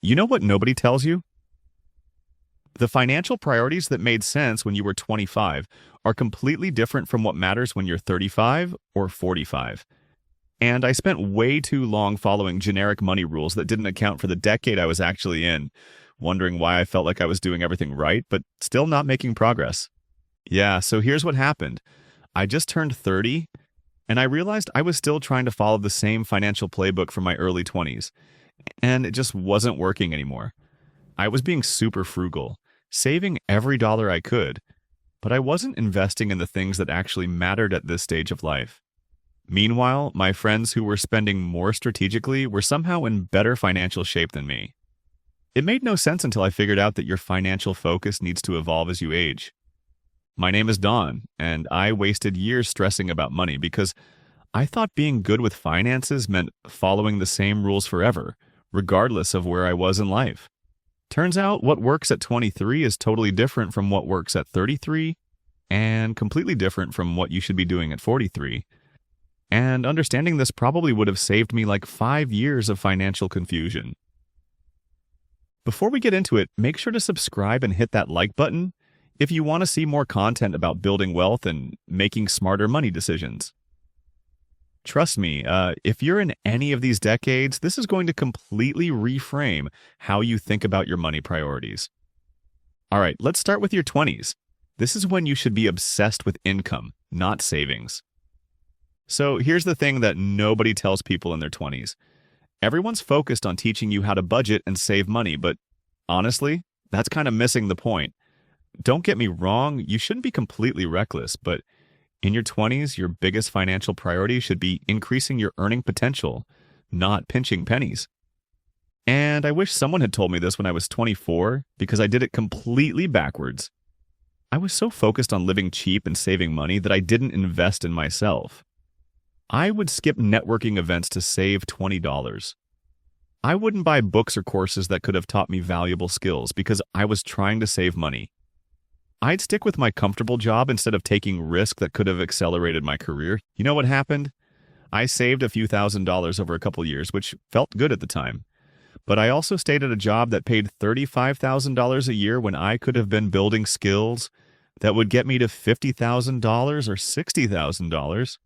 You know what nobody tells you? The financial priorities that made sense when you were 25 are completely different from what matters when you're 35 or 45. And I spent way too long following generic money rules that didn't account for the decade I was actually in, wondering why I felt like I was doing everything right, but still not making progress. Yeah, so here's what happened. I just turned 30, and I realized I was still trying to follow the same financial playbook from my early 20s, and it just wasn't working anymore. I was being super frugal, saving every dollar I could, but I wasn't investing in the things that actually mattered at this stage of life. Meanwhile, my friends who were spending more strategically were somehow in better financial shape than me. It made no sense until I figured out that your financial focus needs to evolve as you age. My name is Don, and I wasted years stressing about money because I thought being good with finances meant following the same rules forever, regardless of where I was in life. Turns out what works at 23 is totally different from what works at 33, and completely different from what you should be doing at 43. And understanding this probably would have saved me like 5 years of financial confusion. Before we get into it, make sure to subscribe and hit that like button if you want to see more content about building wealth and making smarter money decisions. Trust me, if you're in any of these decades, this is going to completely reframe how you think about your money priorities. All right, let's start with your 20s. This is when you should be obsessed with income, not savings. So here's the thing that nobody tells people in their 20s. Everyone's focused on teaching you how to budget and save money, but honestly, that's kind of missing the point. Don't get me wrong, you shouldn't be completely reckless, but in your 20s, your biggest financial priority should be increasing your earning potential, not pinching pennies. And I wish someone had told me this when I was 24, because I did it completely backwards. I was so focused on living cheap and saving money that I didn't invest in myself. I would skip networking events to save $20. I wouldn't buy books or courses that could have taught me valuable skills because I was trying to save money. I'd stick with my comfortable job instead of taking risk that could have accelerated my career. You know what happened? I saved a few $1,000s over a couple years, which felt good at the time. But I also stayed at a job that paid $35,000 a year when I could have been building skills that would get me to $50,000 or $60,000.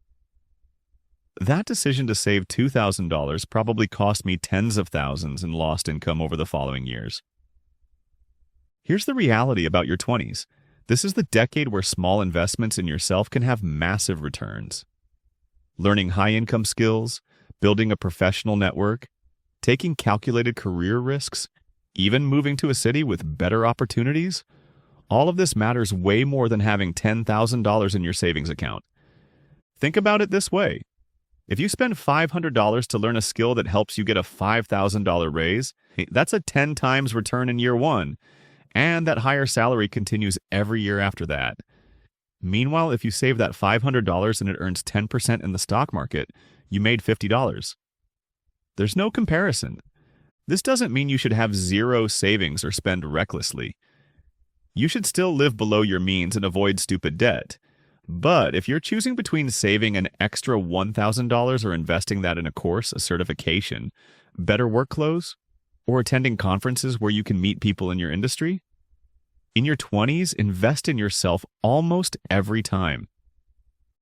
That decision to save $2,000 probably cost me tens of thousands in lost income over the following years. Here's the reality about your 20s. This is the decade where small investments in yourself can have massive returns. Learning high-income skills, building a professional network, taking calculated career risks, even moving to a city with better opportunities, all of this matters way more than having $10,000 in your savings account. Think about it this way. If you spend $500 to learn a skill that helps you get a $5,000 raise, that's a 10 times return in year one, and that higher salary continues every year after that. Meanwhile, if you save that $500 and it earns 10% in the stock market, you made $50. There's no comparison. This doesn't mean you should have zero savings or spend recklessly. You should still live below your means and avoid stupid debt. But if you're choosing between saving an extra $1,000 or investing that in a course, a certification, better work clothes, or attending conferences where you can meet people in your industry, in your 20s, invest in yourself almost every time.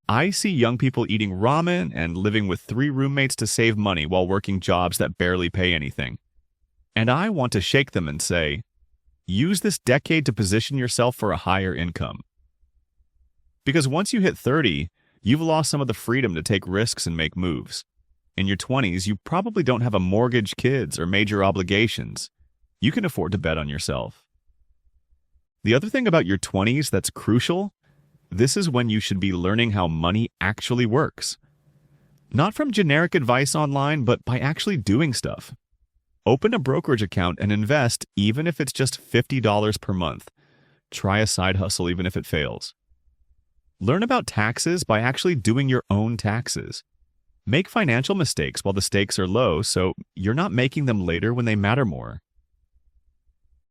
I see young people eating ramen and living with 3 roommates to save money while working jobs that barely pay anything. And I want to shake them and say, use this decade to position yourself for a higher income. Because once you hit 30, you've lost some of the freedom to take risks and make moves. In your 20s, you probably don't have a mortgage, kids, or major obligations. You can afford to bet on yourself. The other thing about your 20s that's crucial, this is when you should be learning how money actually works. Not from generic advice online, but by actually doing stuff. Open a brokerage account and invest even if it's just $50 per month. Try a side hustle even if it fails. Learn about taxes by actually doing your own taxes. Make financial mistakes while the stakes are low so you're not making them later when they matter more.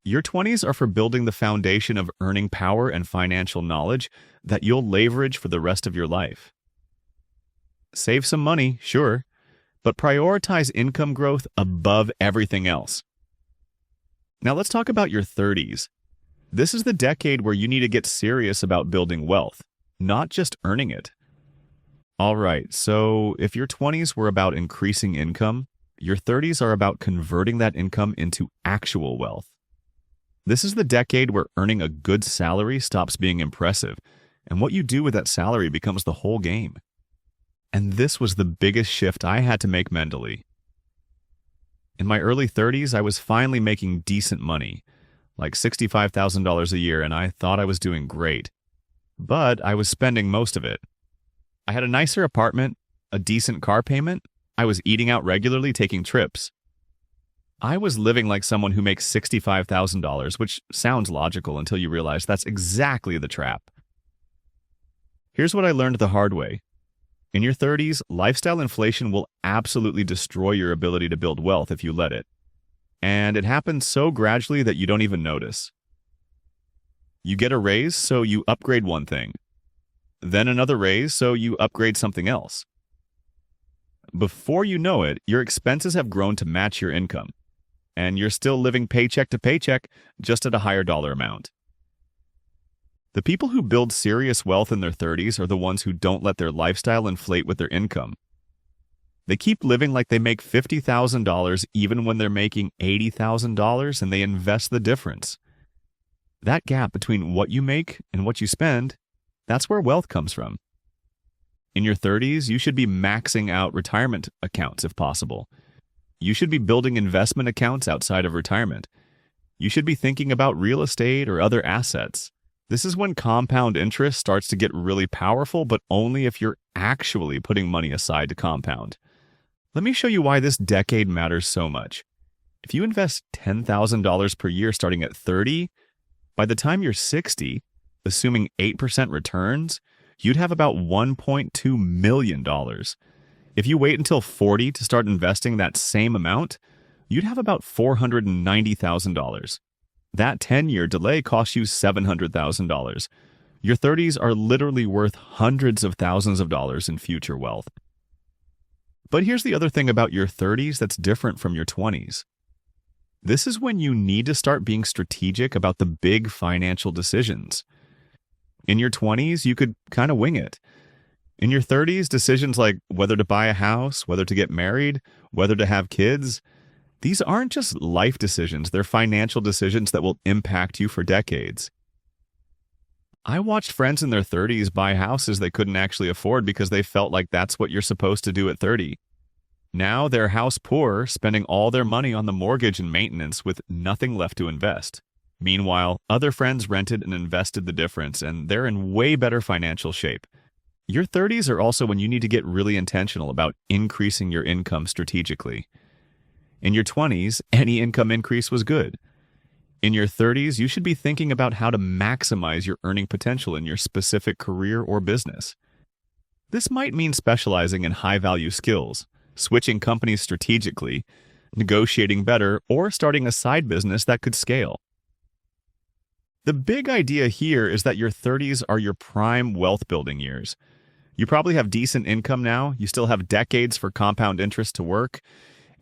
Your 20s are for building the foundation of earning power and financial knowledge that you'll leverage for the rest of your life. Save some money, sure, but prioritize income growth above everything else. Now let's talk about your 30s. This is the decade where you need to get serious about building wealth, not just earning it. All right, so if your 20s were about increasing income, your 30s are about converting that income into actual wealth. This is the decade where earning a good salary stops being impressive, and what you do with that salary becomes the whole game. And this was the biggest shift I had to make mentally. In my early 30s, I was finally making decent money, like $65,000 a year, and I thought I was doing great. But I was spending most of it. I had a nicer apartment, a decent car payment. I was eating out regularly, taking trips. I was living like someone who makes $65,000, which sounds logical until you realize that's exactly the trap. Here's what I learned the hard way. In your 30s, lifestyle inflation will absolutely destroy your ability to build wealth if you let it. And it happens so gradually that you don't even notice. You get a raise, so you upgrade one thing. Then another raise, so you upgrade something else. Before you know it, your expenses have grown to match your income, and you're still living paycheck to paycheck, just at a higher dollar amount. The people who build serious wealth in their 30s are the ones who don't let their lifestyle inflate with their income. They keep living like they make $50,000 even when they're making $80,000, and they invest the difference. That gap between what you make and what you spend, that's where wealth comes from. In your 30s, you should be maxing out retirement accounts if possible. You should be building investment accounts outside of retirement. You should be thinking about real estate or other assets. This is when compound interest starts to get really powerful, but only if you're actually putting money aside to compound. Let me show you why this decade matters so much. If you invest $10,000 per year starting at 30, by the time you're 60, assuming 8% returns, you'd have about $1.2 million. If you wait until 40 to start investing that same amount, you'd have about $490,000. That 10-year delay costs you $700,000. Your 30s are literally worth hundreds of thousands of dollars in future wealth. But here's the other thing about your 30s that's different from your 20s. This is when you need to start being strategic about the big financial decisions. In your 20s, you could kind of wing it. In your 30s, decisions like whether to buy a house, whether to get married, whether to have kids, these aren't just life decisions, they're financial decisions that will impact you for decades. I watched friends in their 30s buy houses they couldn't actually afford because they felt like that's what you're supposed to do at 30. Now they're house poor, spending all their money on the mortgage and maintenance with nothing left to invest. Meanwhile, other friends rented and invested the difference, and they're in way better financial shape. Your 30s are also when you need to get really intentional about increasing your income strategically. In your 20s, any income increase was good. In your 30s, you should be thinking about how to maximize your earning potential in your specific career or business. This might mean specializing in high-value skills, switching companies strategically, negotiating better, or starting a side business that could scale. The big idea here is that your 30s are your prime wealth-building years. You probably have decent income now, you still have decades for compound interest to work,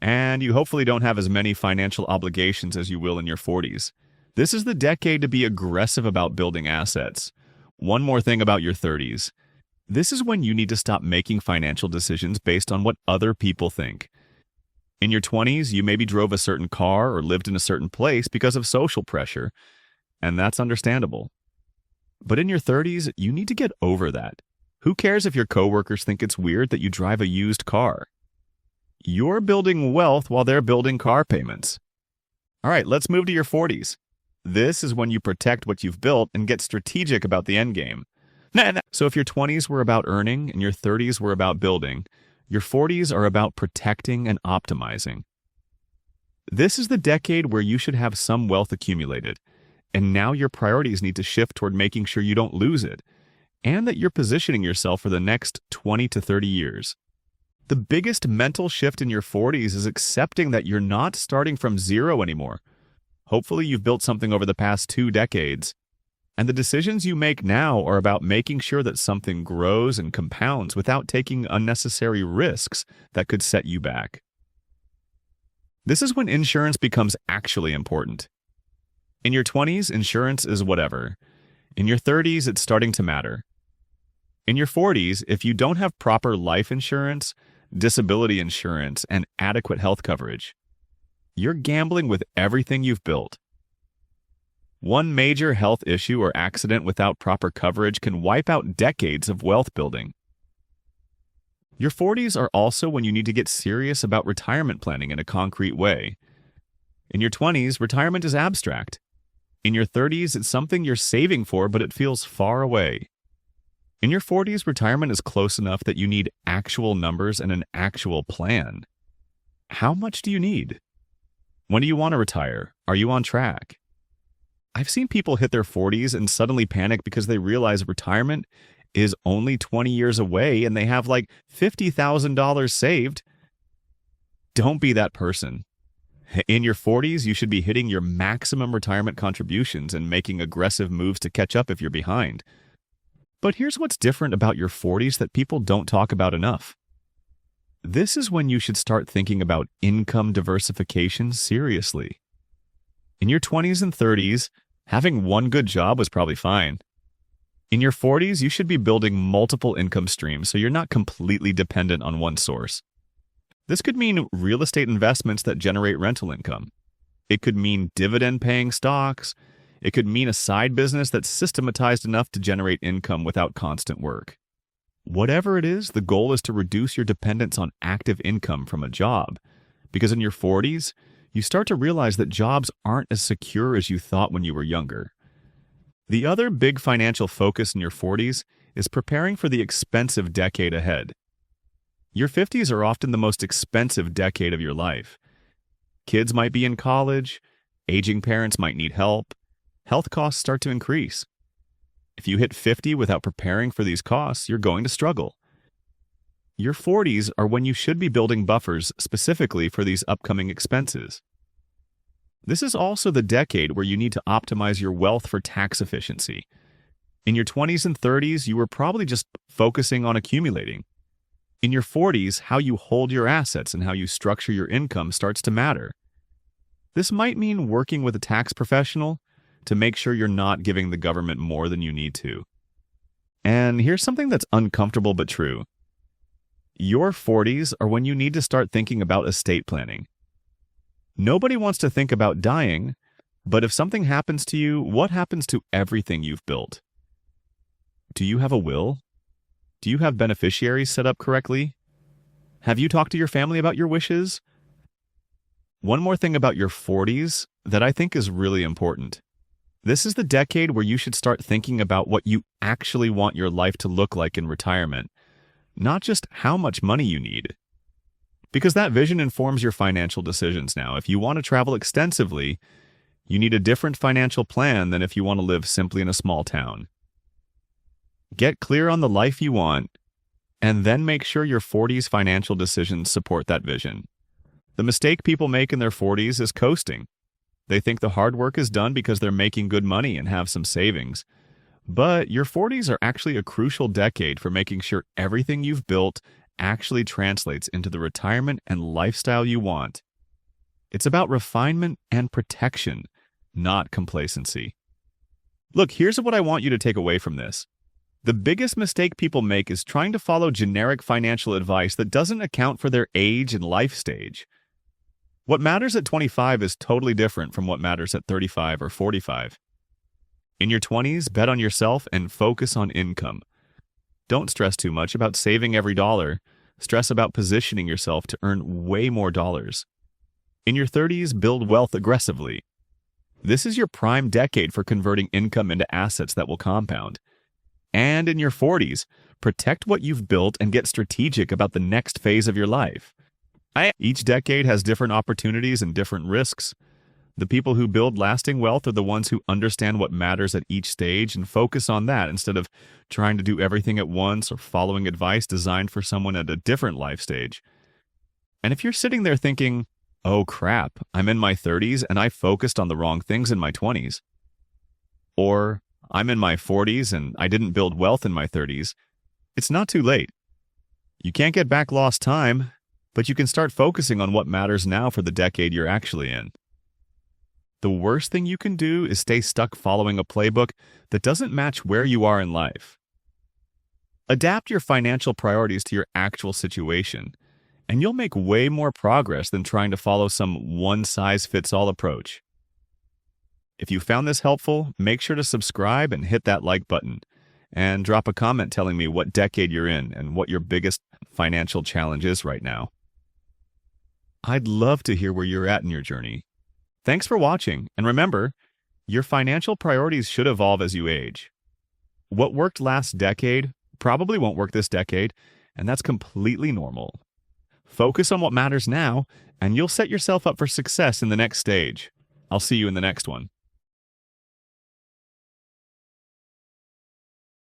and you hopefully don't have as many financial obligations as you will in your 40s. This is the decade to be aggressive about building assets. One more thing about your 30s. This is when you need to stop making financial decisions based on what other people think. In your 20s, you maybe drove a certain car or lived in a certain place because of social pressure, and that's understandable. But in your 30s, you need to get over that. Who cares if your coworkers think it's weird that you drive a used car? You're building wealth while they're building car payments. All right, let's move to your 40s. This is when you protect what you've built and get strategic about the end game. So if your 20s were about earning and your 30s were about building, your 40s are about protecting and optimizing. This is the decade where you should have some wealth accumulated, and now your priorities need to shift toward making sure you don't lose it, and that you're positioning yourself for the next 20 to 30 years. The biggest mental shift in your 40s is accepting that you're not starting from zero anymore. Hopefully you've built something over the past 2 decades, and the decisions you make now are about making sure that something grows and compounds without taking unnecessary risks that could set you back. This is when insurance becomes actually important. In your 20s, insurance is whatever. In your 30s, it's starting to matter. In your 40s, if you don't have proper life insurance, disability insurance, and adequate health coverage, you're gambling with everything you've built. One major health issue or accident without proper coverage can wipe out decades of wealth building. Your 40s are also when you need to get serious about retirement planning in a concrete way. In your 20s, retirement is abstract. In your 30s, it's something you're saving for, but it feels far away. In your 40s, retirement is close enough that you need actual numbers and an actual plan. How much do you need? When do you want to retire? Are you on track? I've seen people hit their 40s and suddenly panic because they realize retirement is only 20 years away and they have like $50,000 saved. Don't be that person. In your 40s, you should be hitting your maximum retirement contributions and making aggressive moves to catch up if you're behind. But here's what's different about your 40s that people don't talk about enough. This is when you should start thinking about income diversification seriously. In your 20s and 30s, having one good job was probably fine. In your 40s, you should be building multiple income streams so you're not completely dependent on one source. This could mean real estate investments that generate rental income. It could mean dividend-paying stocks. It could mean a side business that's systematized enough to generate income without constant work. Whatever it is, the goal is to reduce your dependence on active income from a job. Because in your 40s, you start to realize that jobs aren't as secure as you thought when you were younger. The other big financial focus in your 40s is preparing for the expensive decade ahead. Your 50s are often the most expensive decade of your life. Kids might be in college, aging parents might need help, health costs start to increase. If you hit 50 without preparing for these costs, you're going to struggle. Your 40s are when you should be building buffers specifically for these upcoming expenses. This is also the decade where you need to optimize your wealth for tax efficiency. In your 20s and 30s, you were probably just focusing on accumulating. In your 40s, how you hold your assets and how you structure your income starts to matter. This might mean working with a tax professional to make sure you're not giving the government more than you need to. And here's something that's uncomfortable but true. Your 40s are when you need to start thinking about estate planning. Nobody wants to think about dying, but if something happens to you, what happens to everything you've built? Do you have a will? Do you have beneficiaries set up correctly? Have you talked to your family about your wishes? One more thing about your 40s that I think is really important. This is the decade where you should start thinking about what you actually want your life to look like in retirement, not just how much money you need. Because that vision informs your financial decisions now. If you want to travel extensively, you need a different financial plan than if you want to live simply in a small town. Get clear on the life you want, and then make sure your 40s financial decisions support that vision. The mistake people make in their 40s is coasting. They think the hard work is done because they're making good money and have some savings. But your 40s are actually a crucial decade for making sure everything you've built actually translates into the retirement and lifestyle you want. It's about refinement and protection, not complacency. Look, here's what I want you to take away from this. The biggest mistake people make is trying to follow generic financial advice that doesn't account for their age and life stage. What matters at 25 is totally different from what matters at 35 or 45. In your 20s, bet on yourself and focus on income. Don't stress too much about saving every dollar. Stress about positioning yourself to earn way more dollars. In your 30s, build wealth aggressively. This is your prime decade for converting income into assets that will compound. And in your 40s, protect what you've built and get strategic about the next phase of your life. Each decade has different opportunities and different risks. The people who build lasting wealth are the ones who understand what matters at each stage and focus on that instead of trying to do everything at once or following advice designed for someone at a different life stage. And if you're sitting there thinking, oh crap, I'm in my 30s and I focused on the wrong things in my 20s. Or I'm in my 40s and I didn't build wealth in my 30s. It's not too late. You can't get back lost time, but you can start focusing on what matters now for the decade you're actually in. The worst thing you can do is stay stuck following a playbook that doesn't match where you are in life. Adapt your financial priorities to your actual situation, and you'll make way more progress than trying to follow some one-size-fits-all approach. If you found this helpful, make sure to subscribe and hit that like button, and drop a comment telling me what decade you're in and what your biggest financial challenge is right now. I'd love to hear where you're at in your journey. Thanks for watching, and remember, your financial priorities should evolve as you age. What worked last decade probably won't work this decade, and that's completely normal. Focus on what matters now, and you'll set yourself up for success in the next stage. I'll see you in the next one.